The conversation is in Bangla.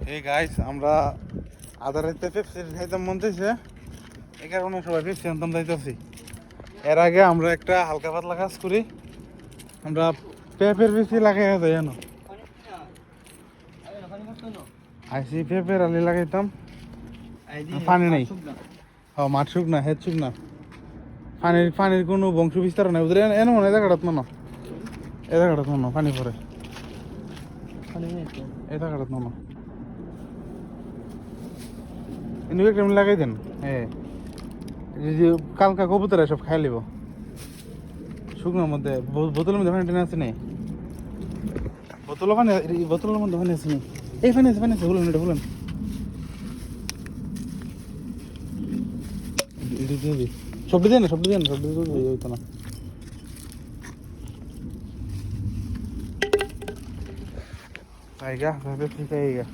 এই গাইস আমরা আদারাইতে পেপসি খাইতাম মন চাইছে, এই কারণে সবাই পেপসি আনতাম যাইতেছি। এর আগে আমরা একটা হালকা পাতলা কাজ করি, আমরা পেঁপের বেশি লাগাই যাই জানো, আইসি পেঁপের আলি লাগাইতাম। পানি নাই, ও মাঠ শুক না, হেড শুক না, পানির কোনো বংশ বিস্তার নাই ওদের এনে মনে এটা কাটাত না, এটা কাটাত না পানি পরে, এটা কাটাত না এনে একটা লাগাই দেন। হ্যাঁ কালকা কবুতরা সব খাই লিব শুকনোর মধ্যে, বোতলের মধ্যে পানি টেনে আছে নেই, বোতলের মধ্যে পানি আছে নেই, এই পানি আছে বলুন, এটা বলুন সবজি দেন সবজি হইতো না। আইগা ঠিক আইগা